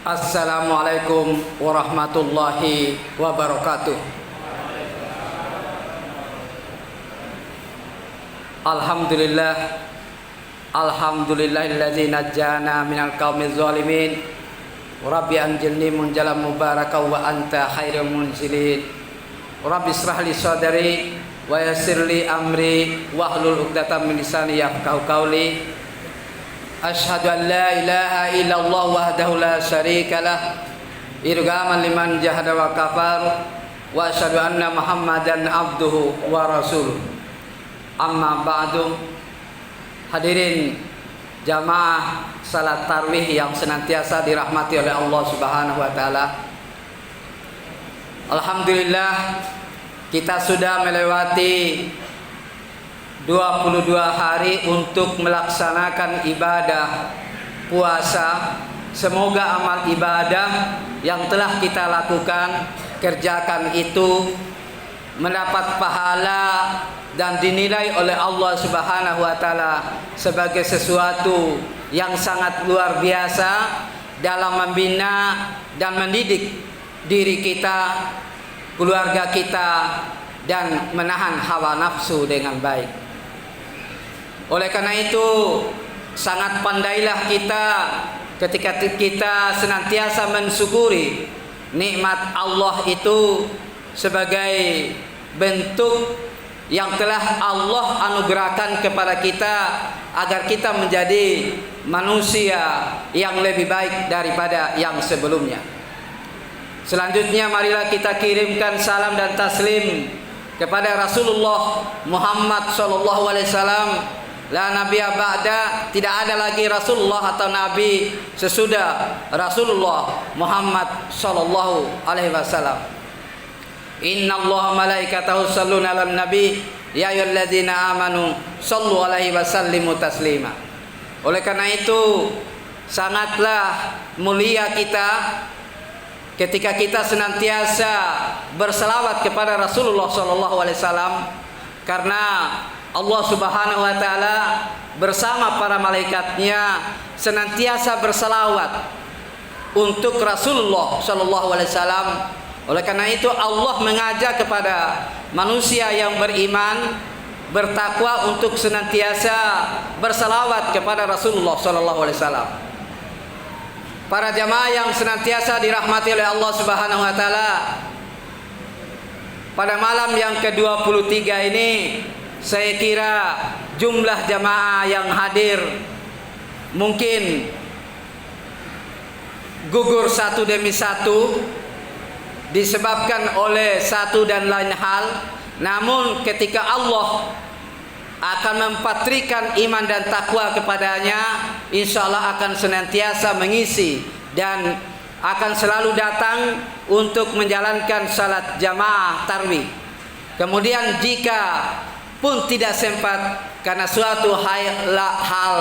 Assalamualaikum warahmatullahi wabarakatuh. Alhamdulillah, alhamdulillahilladzi najjana minal qaumiz zalimin. Rabbi anjilni munjalan mubaraka wa anta khairul munzilin. Rabbi israh li sadri wa yassir li amri wahlul 'uqdatam min lisani yafqahu qawli. Asyhadu an la ilaha illallah wahdahu la syarika lah irghaman liman jahada wa kafar wa asyhadu anna Muhammadan abduhu wa rasuluh. Amma ba'du. Hadirin jamaah salat tarawih yang senantiasa dirahmati oleh Allah Subhanahu wa taala. Alhamdulillah, kita sudah melewati 22 hari untuk melaksanakan ibadah puasa. Semoga amal ibadah yang telah kita lakukan, kerjakan itu mendapat pahala dan dinilai oleh Allah Subhanahu wa taala sebagai sesuatu yang sangat luar biasa dalam membina dan mendidik diri kita, keluarga kita, dan menahan hawa nafsu dengan baik. Oleh karena itu, sangat pandailah kita ketika kita senantiasa mensyukuri nikmat Allah itu sebagai bentuk yang telah Allah anugerahkan kepada kita agar kita menjadi manusia yang lebih baik daripada yang sebelumnya. Selanjutnya, marilah kita kirimkan salam dan taslim kepada Rasulullah Muhammad SAW. La nabiyya ba'da, tidak ada lagi Rasulullah atau Nabi sesudah Rasulullah Muhammad sallallahu alaihi wasallam. Innallaha malaikatahu yusholluna 'alan nabi ya ayyuhalladzina amanu shallu alaihi wasallimu taslima. Oleh karena itu, sangatlah mulia kita ketika kita senantiasa berselawat kepada Rasulullah sallallahu alaihi wasallam, karena Allah Subhanahu wa taala bersama para malaikatnya senantiasa berselawat untuk Rasulullah sallallahu alaihi wasallam. Oleh karena itu, Allah mengajak kepada manusia yang beriman, bertakwa untuk senantiasa berselawat kepada Rasulullah sallallahu alaihi wasallam. Para jamaah yang senantiasa dirahmati oleh Allah Subhanahu wa taala, pada malam yang ke-23 ini saya kira jumlah jamaah yang hadir mungkin gugur satu demi satu disebabkan oleh satu dan lain hal. Namun ketika Allah akan mempatrikan iman dan takwa kepadanya, insya Allah akan senantiasa mengisi dan akan selalu datang untuk menjalankan salat jamaah tarawih. Kemudian jika pun tidak sempat karena suatu hal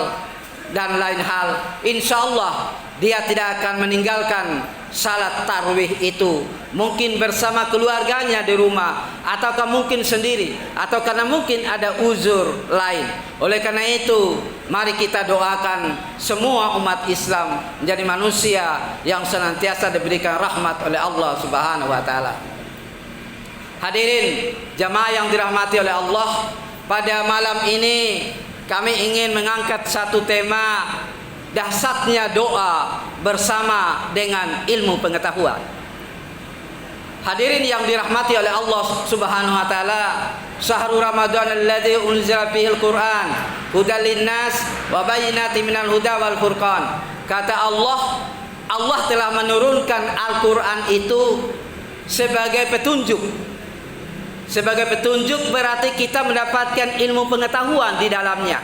dan lain hal, insya Allah dia tidak akan meninggalkan salat tarawih itu, mungkin bersama keluarganya di rumah, ataukah mungkin sendiri, atau karena mungkin ada uzur lain. Oleh karena itu, mari kita doakan semua umat Islam menjadi manusia yang senantiasa diberikan rahmat oleh Allah Subhanahu wa taala. Hadirin jamaah yang dirahmati oleh Allah, pada malam ini kami ingin mengangkat satu tema, dahsyatnya doa bersama dengan ilmu pengetahuan. Hadirin yang dirahmati oleh Allah Subhanahu wa taala, syahrul Ramadan alladzi unzila fihil Qur'an hudal linnas wa bayyinatin minal huda wal furqan. Kata Allah, Allah telah menurunkan Al-Qur'an itu sebagai petunjuk. Sebagai petunjuk berarti kita mendapatkan ilmu pengetahuan di dalamnya.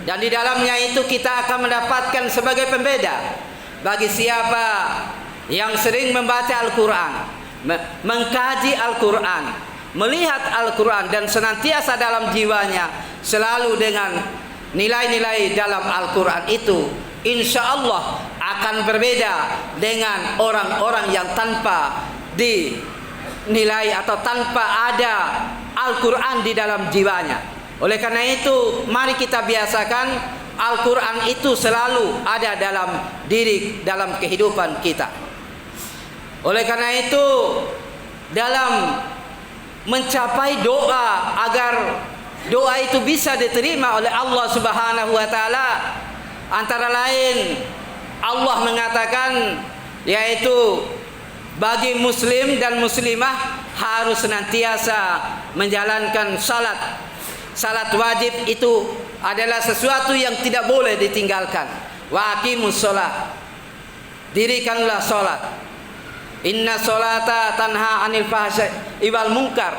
Dan di dalamnya itu kita akan mendapatkan sebagai pembeda bagi siapa yang sering membaca Al-Quran, mengkaji Al-Quran, melihat Al-Quran, dan senantiasa dalam jiwanya selalu dengan nilai-nilai dalam Al-Quran itu, insya Allah akan berbeda dengan orang-orang yang tanpa dinilai atau tanpa ada Al-Quran di dalam jiwanya. Oleh karena itu, mari kita biasakan Al-Quran itu selalu ada dalam kehidupan kita. Oleh karena itu, dalam mencapai doa agar doa itu bisa diterima oleh Allah Subhanahu wa taala, antara lain Allah mengatakan, yaitu bagi muslim dan muslimah harus senantiasa menjalankan salat. Salat wajib itu adalah sesuatu yang tidak boleh ditinggalkan. Wa aqimus shalah, dirikanlah salat. Inna sholata tanha anil fahsya'i wal munkar.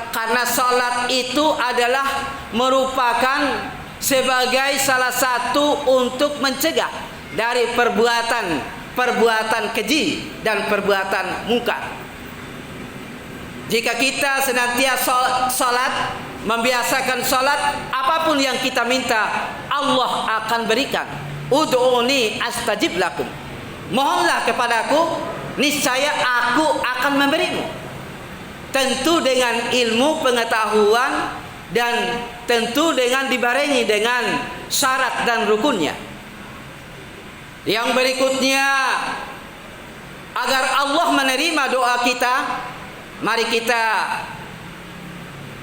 Karena salat itu adalah merupakan sebagai salah satu untuk mencegah dari perbuatan keji dan perbuatan munkar. Jika kita senantiasa salat, membiasakan salat, apapun yang kita minta Allah akan berikan. Ud'uni astajib lakum. Mohonlah kepadaku, niscaya aku akan memberimu. Tentu dengan ilmu pengetahuan dan tentu dengan dibarengi dengan syarat dan rukunnya. Yang berikutnya, agar Allah menerima doa kita, mari kita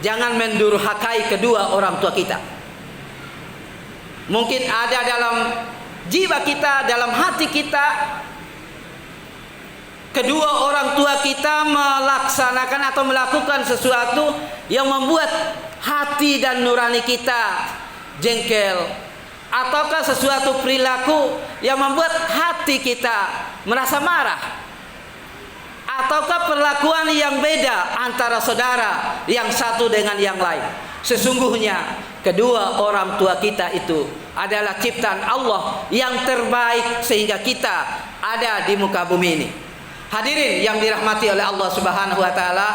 jangan mendurhakai kedua orang tua kita. Mungkin ada dalam jiwa kita, dalam hati kita, kedua orang tua kita melaksanakan atau melakukan sesuatu yang membuat hati dan nurani kita jengkel, ataukah sesuatu perilaku yang membuat hati kita merasa marah, ataukah perlakuan yang beda antara saudara yang satu dengan yang lain. Sesungguhnya kedua orang tua kita itu adalah ciptaan Allah yang terbaik sehingga kita ada di muka bumi ini. Hadirin yang dirahmati oleh Allah Subhanahu wa taala,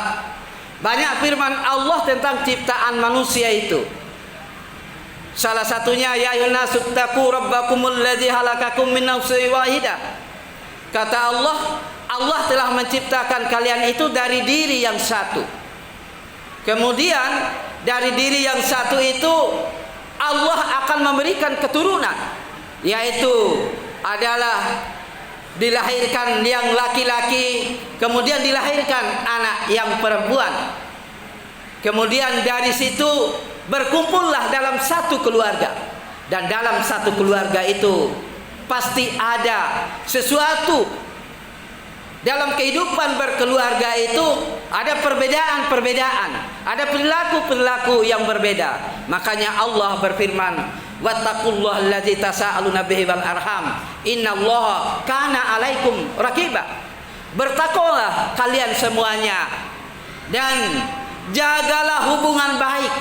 banyak firman Allah tentang ciptaan manusia itu. Salah satunya, ya ayyuhan nasu taqu rabbakumul ladzi halakakum min nafsin wahidah. Kata Allah, Allah telah menciptakan kalian itu dari diri yang satu. Kemudian dari diri yang satu itu Allah akan memberikan keturunan, yaitu adalah dilahirkan yang laki-laki, kemudian dilahirkan anak yang perempuan. Kemudian dari situ berkumpullah dalam satu keluarga, dan dalam satu keluarga itu pasti ada sesuatu. Dalam kehidupan berkeluarga itu ada perbedaan-perbedaan, ada perilaku-perilaku yang berbeda. Makanya Allah berfirman, wattaqullaha allazi tasaaluna bihi wal arham innallaha kana 'alaikum raqiba. Bertakwalah kalian semuanya dan jagalah hubungan baik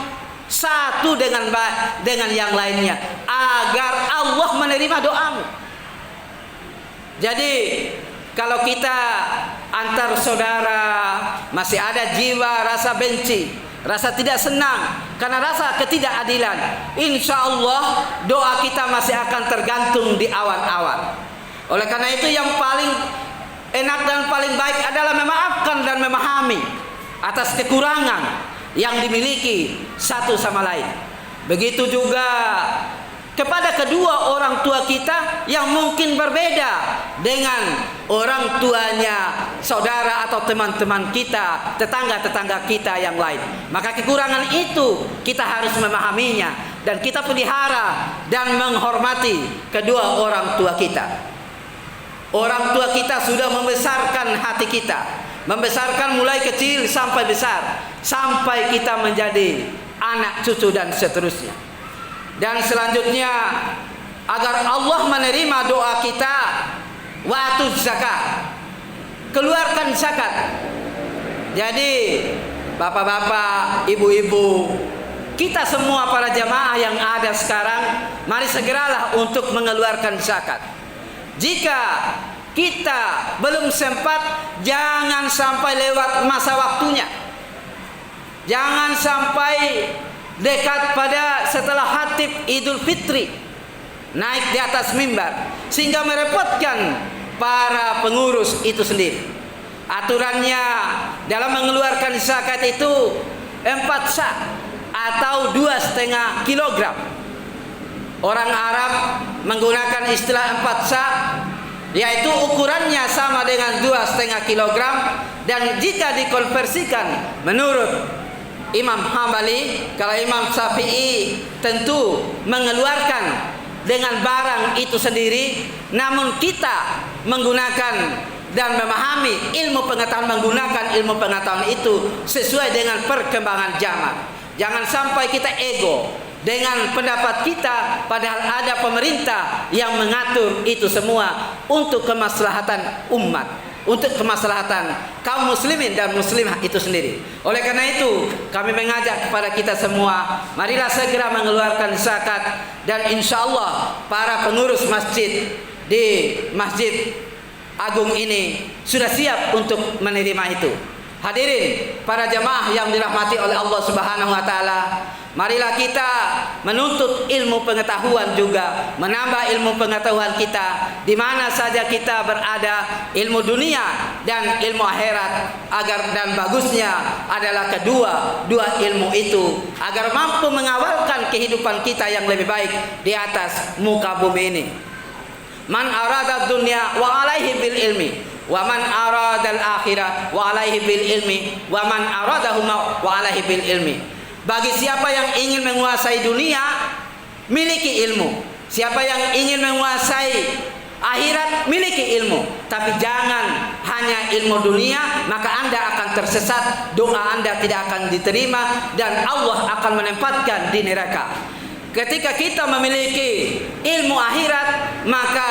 satu dengan yang lainnya agar Allah menerima doamu. Jadi kalau kita antar saudara masih ada jiwa rasa benci, rasa tidak senang karena rasa ketidakadilan, insya Allah doa kita masih akan tergantung di awan-awan. Oleh karena itu yang paling enak dan paling baik adalah memaafkan dan memahami atas kekurangan yang dimiliki satu sama lain. Begitu juga kepada kedua orang tua kita yang mungkin berbeda dengan orang tuanya saudara atau teman-teman kita, tetangga-tetangga kita yang lain. Maka kekurangan itu kita harus memahaminya dan kita pelihara dan menghormati kedua orang tua kita. Orang tua kita sudah membesarkan hati kita, membesarkan mulai kecil sampai besar, sampai kita menjadi anak, cucu dan seterusnya. Dan selanjutnya, agar Allah menerima doa kita, wa'atuz zakat, keluarkan zakat. Jadi bapak-bapak, ibu-ibu, kita semua para jamaah yang ada sekarang, mari segeralah untuk mengeluarkan zakat. Jika kita belum sempat, jangan sampai lewat masa waktunya. Jangan sampai dekat pada setelah khatib Idul Fitri naik di atas mimbar sehingga merepotkan para pengurus itu sendiri. Aturannya dalam mengeluarkan zakat itu 4 sa' atau 2,5 kilogram. Orang Arab menggunakan istilah 4 sa', yaitu ukurannya sama dengan 2,5 kilogram, dan jika dikonversikan menurut Imam Hambali, kalau Imam Syafi'i tentu mengeluarkan dengan barang itu sendiri, namun kita menggunakan dan memahami ilmu pengetahuan, menggunakan ilmu pengetahuan itu sesuai dengan perkembangan zaman. Jangan sampai kita ego dengan pendapat kita, padahal ada pemerintah yang mengatur itu semua untuk kemaslahatan umat, untuk kemaslahatan kaum muslimin dan muslimah itu sendiri. Oleh karena itu, kami mengajak kepada kita semua, marilah segera mengeluarkan zakat, dan insya Allah para pengurus masjid di Masjid Agung ini sudah siap untuk menerima itu. Hadirin para jamaah yang dirahmati oleh Allah Subhanahu wa taala, marilah kita menuntut ilmu pengetahuan juga, menambah ilmu pengetahuan kita di mana saja kita berada, ilmu dunia dan ilmu akhirat, agar dan bagusnya adalah dua ilmu itu agar mampu mengawalkan kehidupan kita yang lebih baik di atas muka bumi ini. Man arada dunya wa alaihi bil ilmi, wa man arada al akhirah wa alaihi bil ilmi, wa man aradahuma wa alaihi bil ilmi. Bagi siapa yang ingin menguasai dunia, miliki ilmu. Siapa yang ingin menguasai akhirat, miliki ilmu. Tapi jangan hanya ilmu dunia, maka Anda akan tersesat, doa Anda tidak akan diterima, dan Allah akan menempatkan di neraka. Ketika kita memiliki ilmu akhirat, maka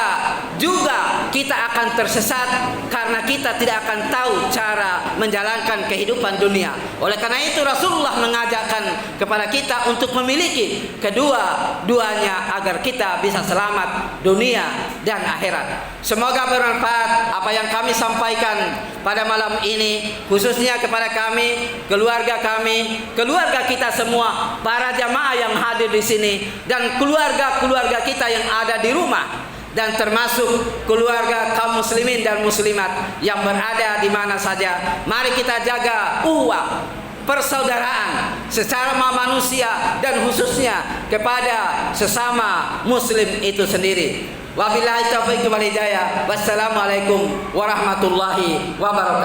juga kita akan tersesat karena kita tidak akan tahu cara menjalankan kehidupan dunia. Oleh karena itu Rasulullah mengajarkan kepada kita untuk memiliki kedua-duanya agar kita bisa selamat dunia dan akhirat. Semoga bermanfaat apa yang kami sampaikan pada malam ini, khususnya kepada kami, keluarga kita semua, para jamaah yang hadir di sini, dan keluarga-keluarga kita yang ada di rumah, dan termasuk keluarga kaum muslimin dan muslimat yang berada di mana saja. Mari kita jaga ukhuwah, persaudaraan secara manusia dan khususnya kepada sesama muslim itu sendiri. Wabillahi taufiq wal hidayah. Wassalamualaikum warahmatullahi wabarakatuh.